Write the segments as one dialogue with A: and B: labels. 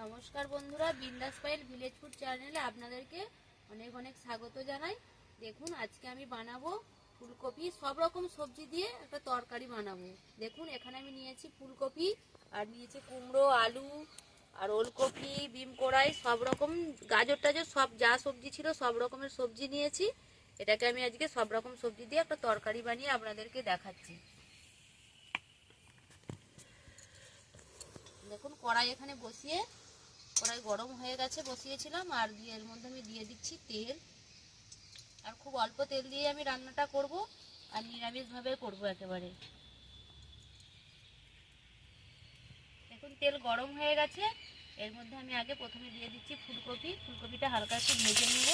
A: নমস্কার বন্ধুরা, বিন্দাস পাইল ভিলেজ ফুড চ্যানেলে আপনাদেরকে অনেক অনেক স্বাগত জানাই। দেখুন আজকে আমি বানাবো ফুলকপি সব রকম সবজি দিয়ে একটা তরকারি বানাবো। দেখুন এখানে আমি নিয়েছি ফুলকপি আর নিয়েছি কুমড়ো, আলু আর ওলকপি, বিম কড়াই, সব রকম গাজর টাজর সব যা সবজি ছিল সব রকমের সবজি নিয়েছি। এটাকে আমি আজকে সব রকম সবজি দিয়ে একটা তরকারি বানিয়ে আপনাদেরকে দেখাচ্ছি। দেখুন কড়াই এখানে বসিয়ে, কড়াই গরম হয়ে গেছে, বসিয়েছিলাম আর দিয়ে এর মধ্যে আমি দিয়ে দিচ্ছি তেল। আর খুব অল্প তেল দিয়ে আমি রান্নাটা করব আর নিরামিষভাবে করব একেবারে। দেখুন তেল গরম হয়ে গেছে, এর মধ্যে আমি আগে প্রথমে দিয়ে দিচ্ছি ফুলকপি। ফুলকপিটা হালকা একটু ভেজে নেব।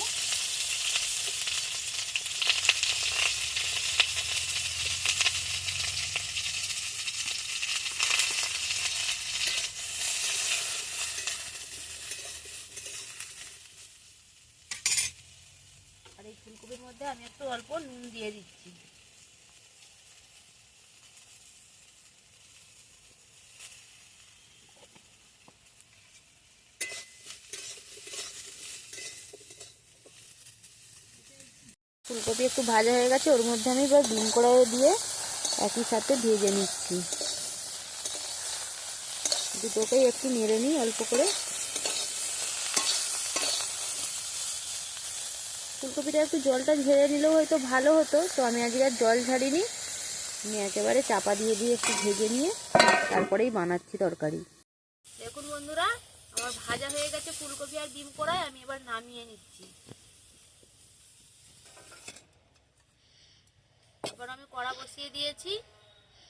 A: আর এই ফুলকপির মধ্যে আমি একটু অল্প নুন দিয়ে দিচ্ছি। ফুলকপি একটু ভাজা হয়ে গেছে, ওর মধ্যে আমি এবার ডিম কড়াই দিয়ে একই সাথে ভেজে নিচ্ছি। দুটোকেই একটু নেড়ে নিই অল্প করে। ফুলকপিটা একটু জলটা ঝেড়ে নিলেও হয়তো ভালো হতো, তো আমি আজকে আর জল ঝাড়িনি। আমি একেবারে চাপা দিয়ে একটু ভেজে নিয়ে তারপরেই বানাচ্ছি তরকারি। দেখুন বন্ধুরা, আমার ভাজা হয়ে গেছে ফুলকপি আর ডিম কড়াই, আমি এবার নামিয়ে নিচ্ছি। এবার আমি কড়া বসিয়ে দিয়েছি।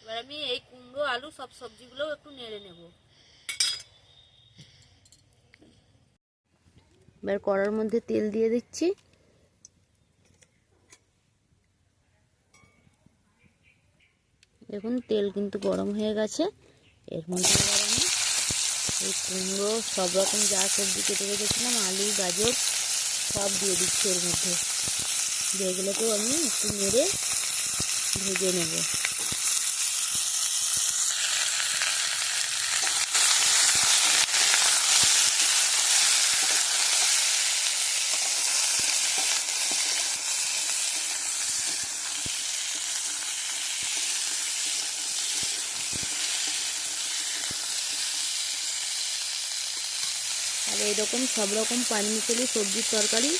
A: এবার আমি এই কুমড়ো, আলু সব সবজিগুলো একটু নেড়ে নেব। এবার কড়ার মধ্যে তেল দিয়ে দিচ্ছি। দেখুন তেল কিন্তু গরম হয়ে গেছে। এর মধ্যে এবার আমি এই কুমড়ো, সব রকম যা সবজি কেটে রেখেছিলাম, আলু, গাজর সব দিয়ে দিচ্ছি এর মধ্যে। যেগুলোকেও আমি একটু নেড়ে ভেজে নেব। আর এইরকম সব রকম পাঁচমিশালি সবজির তরকারি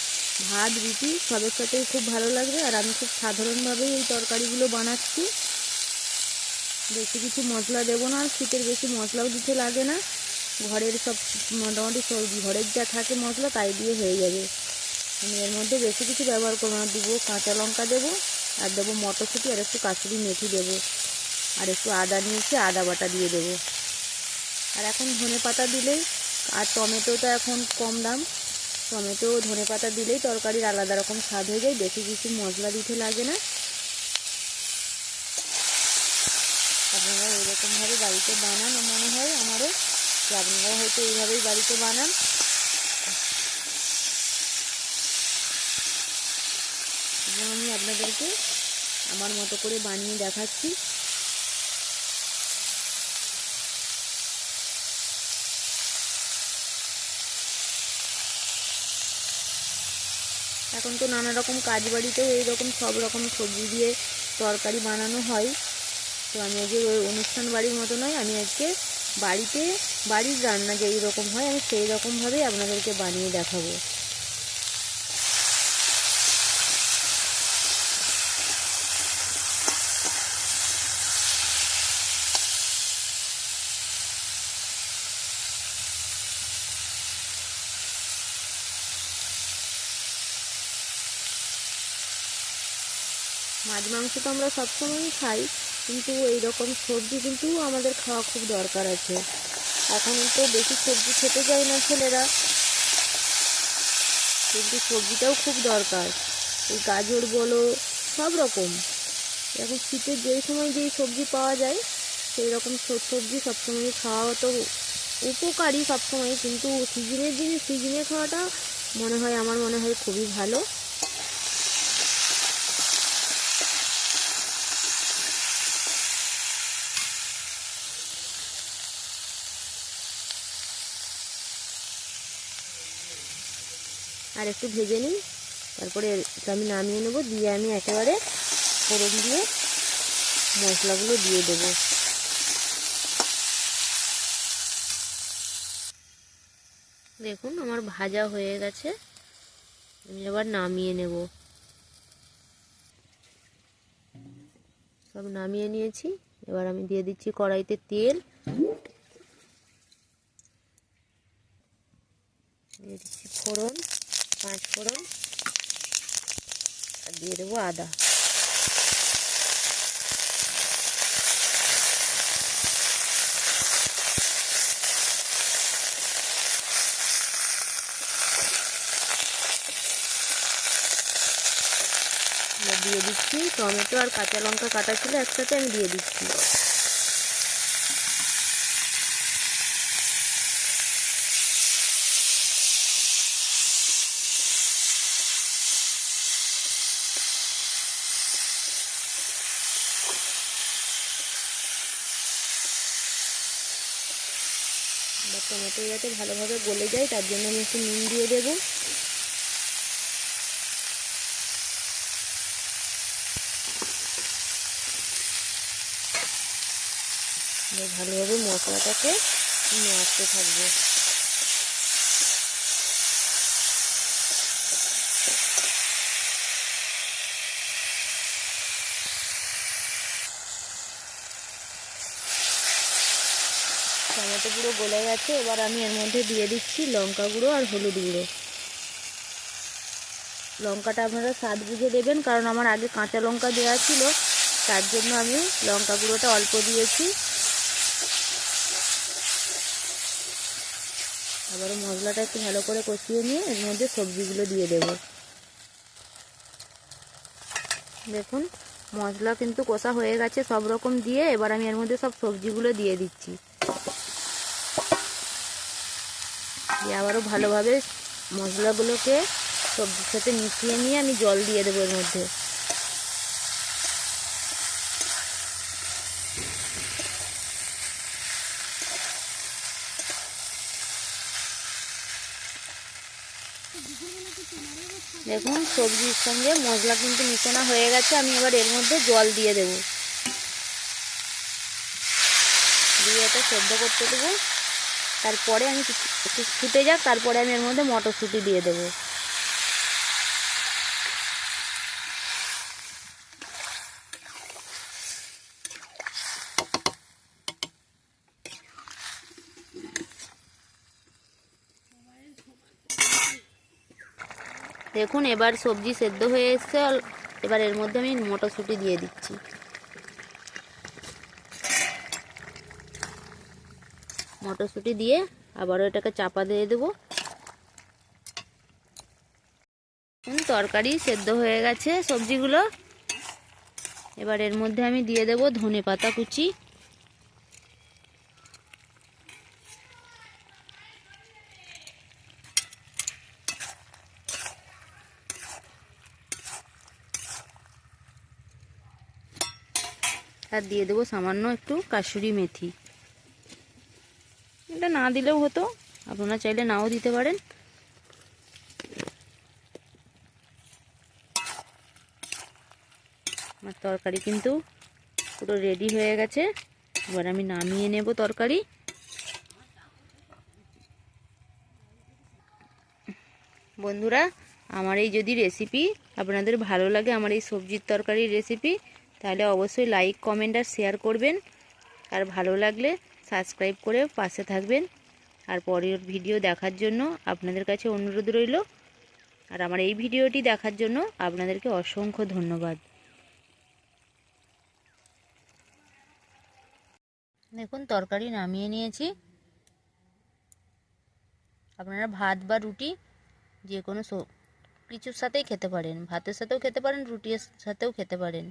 A: ভাত, রুটি সবের সাথেই খুব ভালো লাগবে। আর আমি খুব সাধারণভাবেই এই তরকারিগুলো বানাচ্ছি। বেশি কিছু মশলা দেবো না, শীতের বেশি মশলাও দিতে লাগে না। ঘরের সব মোটামুটি সবজি, ঘরের যা থাকে মশলা তাই দিয়ে হয়ে যাবে। আমি এর মধ্যে বেশি কিছু ব্যবহার করবো না। দেবো কাঁচা লঙ্কা দেবো, আর দেবো মটরশুঁটি, আর একটু কাসুরি মেথি দেবো, আর একটু আদা নিয়েছি, আদা বাটা দিয়ে দেবো। আর এখন ধনে পাতা দিলেই, আর টমেটোটা এখন কম দাম, টমেটো ধনে পাতা দিলেই তরকারির আলাদা রকম স্বাদ হয়ে যায়। বেশি কিছু মশলা দিতে লাগে না। আপনারা এইরকমভাবে বাড়িতে বানান, মনে হয় আমারও যে আপনারা হয়তো এইভাবেই বাড়িতে বানান। এবং আমি আপনাদেরকে আমার মতো করে বানিয়ে দেখাচ্ছি। এখন তো নানা রকম কাজ বাড়িতেও এইরকম সব রকম সবজি দিয়ে তরকারি বানানো হয়। তো আমি আজকে ওই অনুষ্ঠান বাড়ির মতো নয়, আমি আজকে বাড়িতে বাড়ির রান্না যেই রকম হয় আমি সেই রকমভাবেই আপনাদেরকে বানিয়ে দেখাবো। মাছ মাংস তো আমরা সবসময়ই খাই, কিন্তু এইরকম সবজি কিন্তু আমাদের খাওয়া খুব দরকার আছে। এখন তো বেশি সবজি খেতে যায় না ছেলেরা, কিন্তু সবজিটাও খুব দরকার। এই গাজর বলো, সব রকম এখন শীতের যেই সময় যেই সবজি পাওয়া যায় সেই রকম সবজি সবসময় খাওয়া তো উপকারী সবসময়, কিন্তু সিজনের জিনিস সিজনে খাওয়াটা আমার মনে হয় খুবই ভালো। আর একটু ভেজে নিই, তারপরে আমি নামিয়ে নেব। দিয়ে আমি একেবারে ফোড়ন দিয়ে মশলাগুলো দিয়ে দেবো। দেখুন আমার ভাজা হয়ে গেছে, আমি এবার নামিয়ে নেব। সব নামিয়ে নিয়েছি। এবার আমি দিয়ে দিচ্ছি কড়াইতে তেল, দিয়ে দিচ্ছি ফোড়ন, 5 ফোড়ন, আর দিয়ে দেবো আদা। দিয়ে দিচ্ছি টমেটো আর কাঁচা লঙ্কা কাটা ছিল একসাথে, আমি দিয়ে দিচ্ছি। টমেটো যাতে ভালোভাবে গলে যায় তার জন্য আমি একটু নুন দিয়ে দেবো। ভালোভাবে মশলাটাকে নাড়তে থাকবো। টমেটো পুরো গলে গেছে। এবার আমি এর মধ্যে দিয়ে দিচ্ছি লঙ্কা গুঁড়ো আর হলুদ গুঁড়ো। লঙ্কাটা আপনারা স্বাদ বুঝে দেবেন, কারণ আমার আগে কাঁচা লঙ্কা দেওয়া ছিল, তার জন্য আমি লঙ্কা গুঁড়োটা অল্প দিয়েছি। আবারও মশলাটা একটু ভালো করে কষিয়ে নিয়ে এর মধ্যে সবজিগুলো দিয়ে দেব। দেখুন মশলা কিন্তু কষা হয়ে গেছে সব রকম দিয়ে। এবার আমি এর মধ্যে সব সবজিগুলো দিয়ে দিচ্ছি, দিয়ে আবারও ভালোভাবে মশলাগুলোকে সবজির সাথে মিশিয়ে নিয়ে আমি জল দিয়ে দেবো এর মধ্যে। দেখুন সবজির সঙ্গে মশলা কিন্তু মিশানো হয়ে গেছে। আমি এবার এর মধ্যে জল দিয়ে দেব, দিয়ে এটা সেদ্ধ করতে দেবো। তারপরে আমি একটু ফুটে যাক, তারপরে আমি এর মধ্যে মটরশুঁটি দিয়ে দেবো। দেখুন এবার সবজি সেদ্ধ হয়ে এসছে। এবার এর মধ্যে আমি মটরশুঁটি দিয়ে দিচ্ছি। মটরশুঁটি দিয়ে আবারও এটাকে চাপা দিয়ে দেবো। তরকারি সেদ্ধ হয়ে গেছে সবজিগুলো। এবার এর মধ্যে আমি দিয়ে দেব ধনেপাতা কুচি, আর দিয়ে দেবো সামান্য একটু কাসুরি মেথি। এটা না দিলেও হতো, আপনারা চাইলে নাও দিতে পারেন। আমার তরকারি কিন্তু পুরো রেডি হয়ে গেছে। এবার আমি নামিয়ে নেব তরকারি। বন্ধুরা আমার এই যদি রেসিপি আপনাদের ভালো লাগে, আমার এই সবজির তরকারির রেসিপি, তাহলে অবশ্যই লাইক কমেন্ট আর শেয়ার করবেন। আর ভালো লাগলে সাবস্ক্রাইব করে পাশে থাকবেন। আর পরের ভিডিও দেখার জন্য আপনাদের কাছে অনুরোধ রইল। আর আমার এই ভিডিওটি দেখার জন্য আপনাদেরকে অসংখ্য ধন্যবাদ। দেখুন তরকারি নামিয়ে নিয়েছি। আপনারা ভাত বা রুটি যে কোনো কিছুর সাথেই খেতে পারেন, ভাতের সাথেও খেতে পারেন, রুটির সাথেও খেতে পারেন।